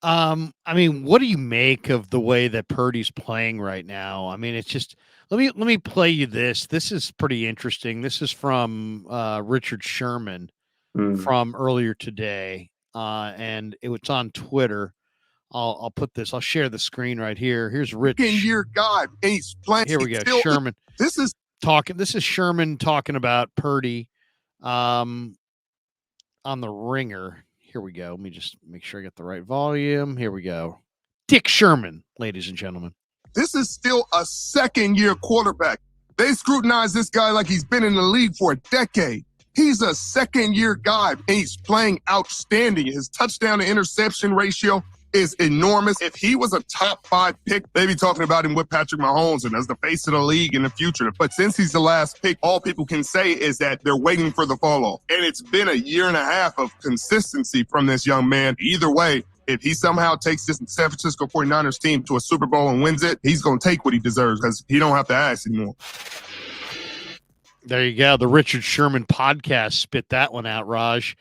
I mean, what do you make of the way that Purdy's playing right now? I mean, it's just let me play you this. This is pretty interesting. This is from Richard Sherman Mm. from earlier today, and it was on Twitter. I'll put this. I'll share the screen right here. Here's Rich. Year guy, and he's playing. Here we go. Still, Sherman this is talking. This is Sherman talking about Purdy, um, on the Ringer. Here we go. Let me just make sure I get the right volume. Here we go. Dick Sherman, ladies and gentlemen. this is still a second-year quarterback. They scrutinize this guy like he's been in the league for a decade. He's a second-year guy, and he's playing outstanding. His touchdown to interception ratio is enormous. If he was a top 5 pick, they'd be talking about him with Patrick Mahomes and as the face of the league in the future. But since he's the last pick, all people can say is that they're waiting for the fall off. And it's been a year and a half of consistency from this young man. Either way, if he somehow takes this San Francisco 49ers team to a Super Bowl and wins it, he's going to take what he deserves because he don't have to ask anymore. There you go. The Richard Sherman podcast spit that one out, Raj.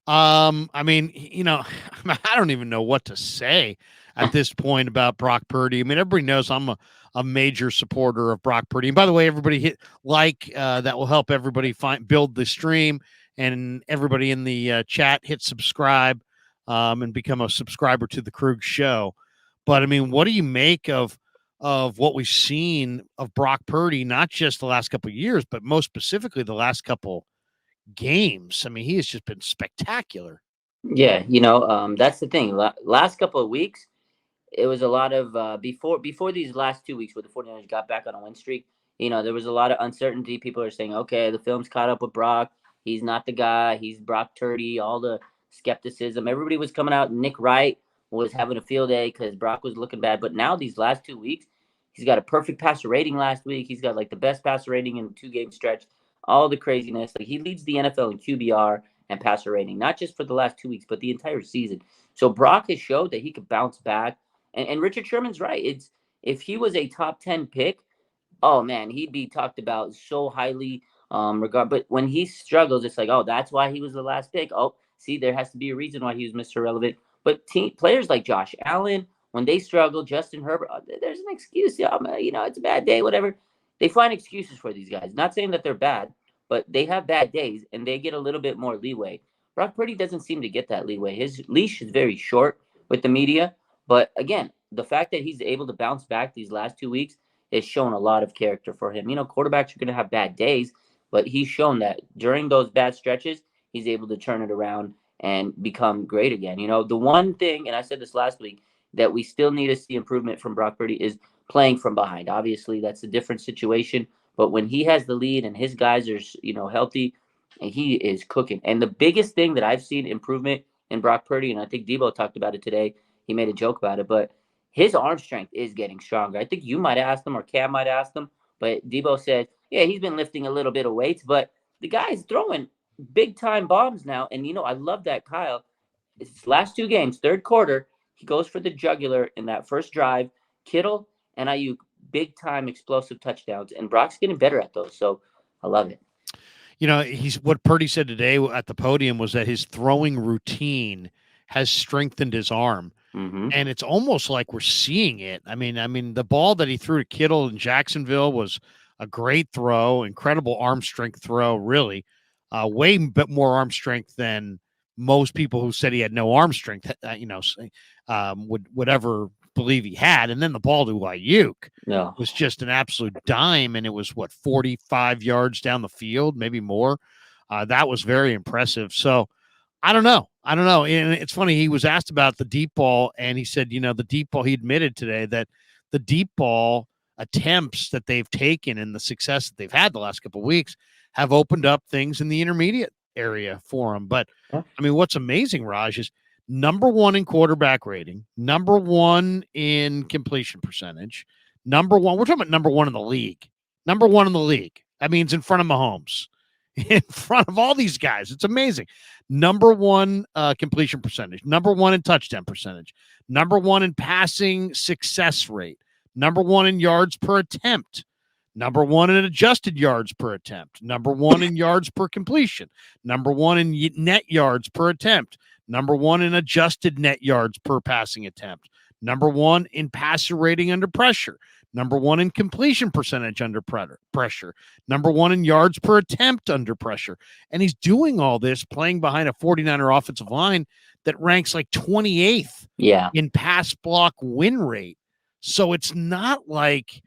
I mean, I don't even know what to say at this point about Brock Purdy. I mean, everybody knows I'm a major supporter of Brock Purdy. And by the way, everybody hit like, that will help everybody build the stream, and everybody in the chat hit subscribe, and become a subscriber to the Krug Show. But I mean, what do you make of what we've seen of Brock Purdy, not just the last couple of years, but most specifically the last couple games? I mean, he has just been spectacular. Yeah, that's the thing. Last couple of weeks, it was a lot of before these last 2 weeks where the 49ers got back on a win streak. There was a lot of uncertainty. People are saying, okay, the film's caught up with Brock. He's not the guy. He's Brock Purdy. All the skepticism. Everybody was coming out. Nick Wright was having a field day because Brock was looking bad. But now these last 2 weeks, he's got a perfect passer rating last week. He's got like the best passer rating in a 2-game stretch. All the craziness. Like, he leads the NFL in QBR and passer rating, not just for the last 2 weeks, but the entire season. So Brock has showed that he could bounce back. And Richard Sherman's right. If he was a top 10 pick, oh man, he'd be talked about so highly regard. But when he struggles, it's like, oh, that's why he was the last pick. Oh, see, there has to be a reason why he was Mr. Relevant. But players like Josh Allen, when they struggle, Justin Herbert, there's an excuse. Yeah, it's a bad day, whatever. They find excuses for these guys. Not saying that they're bad, but they have bad days and they get a little bit more leeway. Brock Purdy doesn't seem to get that leeway. His leash is very short with the media. But again, the fact that he's able to bounce back these last 2 weeks is shown a lot of character for him. Quarterbacks are going to have bad days, but he's shown that during those bad stretches, he's able to turn it around and become great again. The one thing, and I said this last week, that we still need to see improvement from Brock Purdy is playing from behind. Obviously, that's a different situation, but when he has the lead and his guys are, healthy, he is cooking. And the biggest thing that I've seen improvement in Brock Purdy, and I think Debo talked about it today, he made a joke about it, but his arm strength is getting stronger. I think you might have asked him or Cam might have asked him, but Debo said, yeah, he's been lifting a little bit of weights, but the guy's throwing big-time bombs now. And, I love that, Kyle. It's last 2 games, third quarter, he goes for the jugular in that first drive. Kittle and Ayuk, big-time explosive touchdowns, and Brock's getting better at those, so I love it. What Purdy said today at the podium was that his throwing routine has strengthened his arm. Mm-hmm. And it's almost like we're seeing it. I mean, the ball that he threw to Kittle in Jacksonville was a great throw, incredible arm strength throw, really. Way more arm strength than most people who said he had no arm strength, would ever believe he had. And then the ball to Ayuk was just an absolute dime, and it was 45 yards down the field, maybe more. That was very impressive. So I don't know. And it's funny, he was asked about the deep ball, and he said, the deep ball, he admitted today that the deep ball attempts that they've taken and the success that they've had the last couple of weeks have opened up things in the intermediate area for him. But I mean, what's amazing, Raj, is number 1 in quarterback rating, number 1 in completion percentage, number 1. We're talking about number 1 in the league. Number 1 in the league. That means in front of Mahomes, in front of all these guys. It's amazing. Number 1 completion percentage, number 1 in touchdown percentage, number 1 in passing success rate, number 1 in yards per attempt, number 1 in adjusted yards per attempt, number 1 in yards per completion, number 1 in net yards per attempt, number one in adjusted net yards per passing attempt, number one in passer rating under pressure, number one in completion percentage under pressure, number one in yards per attempt under pressure. And he's doing all this playing behind a 49er offensive line that ranks like 28th in pass block win rate. So it's not like,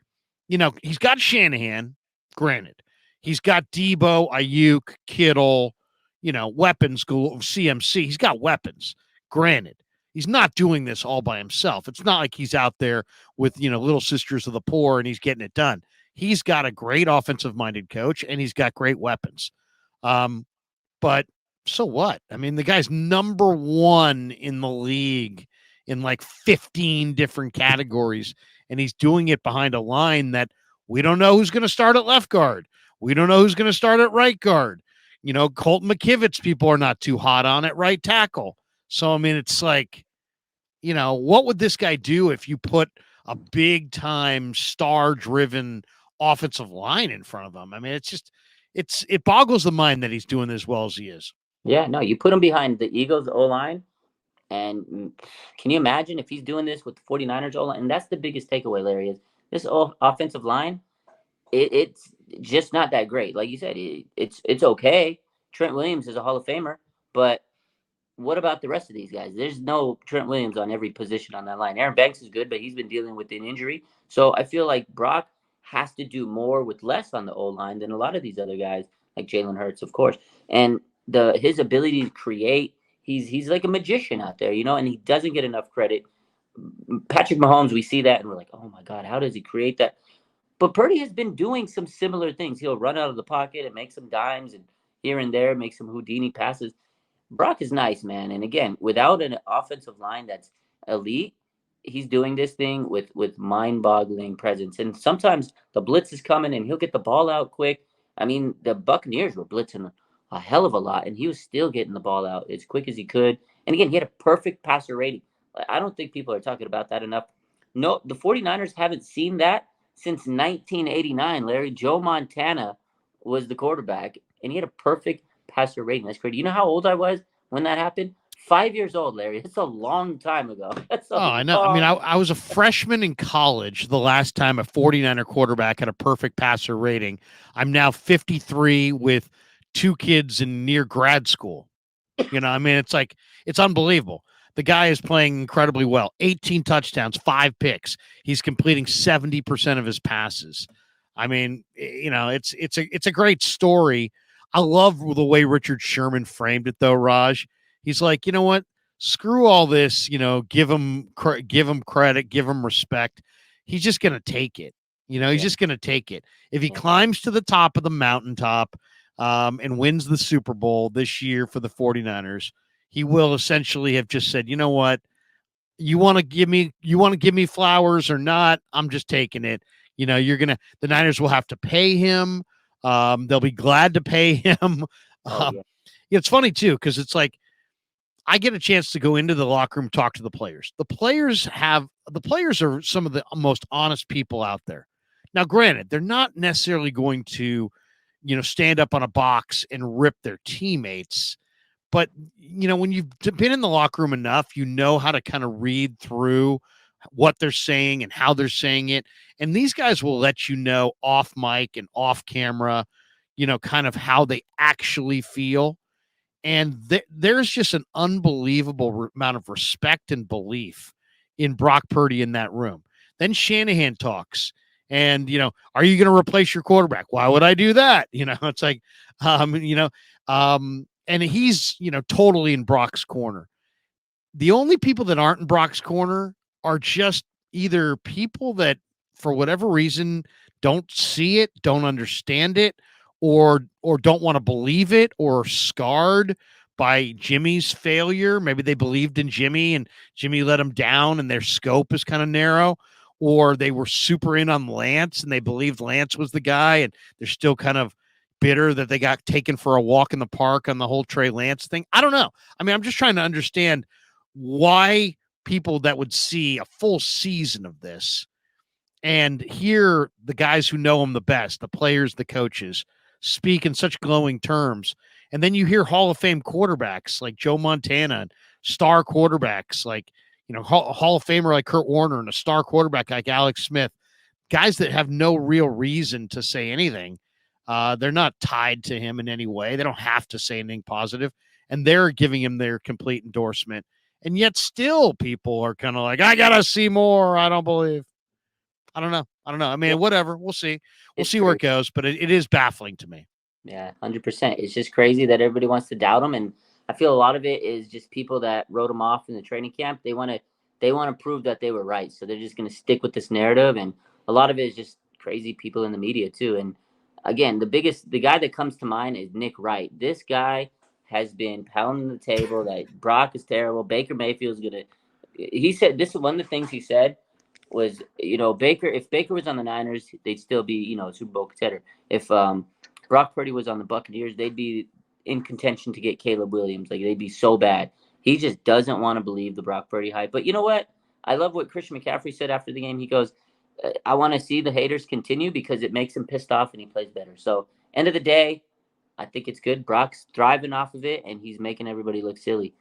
he's got Shanahan, granted. He's got Debo, Ayuk, Kittle, weapons, CMC. He's got weapons, granted. He's not doing this all by himself. It's not like he's out there with, Little Sisters of the Poor and he's getting it done. He's got a great offensive-minded coach, and he's got great weapons. But so what? I mean, the guy's number one in the league in like 15 different categories, and he's doing it behind a line that we don't know who's going to start at left guard. We don't know who's going to start at right guard. Colton McKivitz, people are not too hot on at right tackle. So, I mean, it's like, what would this guy do if you put a big-time, star-driven offensive line in front of him? I mean, it boggles the mind that he's doing as well as he is. Yeah, no, you put him behind the Eagles O-line, and can you imagine if he's doing this with the 49ers O-line? And that's the biggest takeaway, Larry, is this offensive line, it's just not that great. Like you said, it's okay. Trent Williams is a Hall of Famer, but what about the rest of these guys? There's no Trent Williams on every position on that line. Aaron Banks is good, but he's been dealing with an injury. So I feel like Brock has to do more with less on the O-line than a lot of these other guys, like Jalen Hurts, of course. And his ability to create, he's like a magician out there, and he doesn't get enough credit. Patrick Mahomes, we see that, and we're like, oh, my God, how does he create that? But Purdy has been doing some similar things. He'll run out of the pocket and make some dimes and here and there make some Houdini passes. Brock is nice, man. And again, without an offensive line that's elite, he's doing this thing with mind-boggling presence. And sometimes the blitz is coming and he'll get the ball out quick. I mean, the Buccaneers were blitzing a hell of a lot, and he was still getting the ball out as quick as he could. And again, he had a perfect passer rating. I don't think people are talking about that enough. No, the 49ers haven't seen that since 1989, Larry. Joe Montana was the quarterback, and he had a perfect passer rating. That's crazy. You know how old I was when that happened? 5 years old, Larry. It's a long time ago. I know. I mean, I was a freshman in college the last time a 49er quarterback had a perfect passer rating. I'm now 53 with 2 kids in near grad school. I mean, it's unbelievable. The guy is playing incredibly well. 18 touchdowns, 5 picks. He's completing 70% of his passes. I mean, it's a great story. I love the way Richard Sherman framed it, though, Raj. He's like, you know what? Screw all this. Give him credit, give him respect. He's just going to take it. He's just going to take it. If he climbs to the top of the mountaintop and wins the Super Bowl this year for the 49ers, he will essentially have just said, you know what? You want to give me flowers or not? I'm just taking it. The Niners will have to pay him. They'll be glad to pay him. It's funny too, because it's like I get a chance to go into the locker room, talk to the players. The players are some of the most honest people out there. Now, granted, they're not necessarily going to, stand up on a box and rip their teammates. But, when you've been in the locker room enough, how to kind of read through what they're saying and how they're saying it. And these guys will let you know off mic and off camera, kind of how they actually feel. And there's just an unbelievable amount of respect and belief in Brock Purdy in that room. Then Shanahan talks. And, are you going to replace your quarterback? Why would I do that? It's like, and he's, totally in Brock's corner. The only people that aren't in Brock's corner are just either people that, for whatever reason, don't see it, don't understand it, or don't want to believe it, or scarred by Jimmy's failure. Maybe they believed in Jimmy and Jimmy let them down and their scope is kind of narrow, or they were super in on Lance and they believed Lance was the guy and they're still kind of bitter that they got taken for a walk in the park on the whole Trey Lance thing. I don't know. I mean, I'm just trying to understand why people that would see a full season of this and hear the guys who know him the best, the players, the coaches, speak in such glowing terms. And then you hear Hall of Fame quarterbacks like Joe Montana and star quarterbacks like, Hall of Famer like Kurt Warner and a star quarterback like Alex Smith, guys that have no real reason to say anything. They're not tied to him in any way. They don't have to say anything positive, and they're giving him their complete endorsement. And yet still people are kind of like, I got to see more. I don't believe. I don't know. I mean, whatever. We'll see. We'll see where it goes, but it is baffling to me. Yeah, 100%. It's just crazy that everybody wants to doubt him, and I feel a lot of it is just people that wrote him off in the training camp. They want to prove that they were right, so they're just going to stick with this narrative, and a lot of it is just crazy people in the media too. And again, the guy that comes to mind is Nick Wright. This guy has been pounding the table that Brock is terrible. Baker Mayfield's gonna. He said this is one of the things he said was, Baker. If Baker was on the Niners, they'd still be, a Super Bowl contender. If Brock Purdy was on the Buccaneers, they'd be in contention to get Caleb Williams. Like, they'd be so bad. He just doesn't want to believe the Brock Purdy hype. But you know what? I love what Christian McCaffrey said after the game. He goes, I want to see the haters continue because it makes him pissed off and he plays better. So, end of the day, I think it's good. Brock's thriving off of it, and he's making everybody look silly.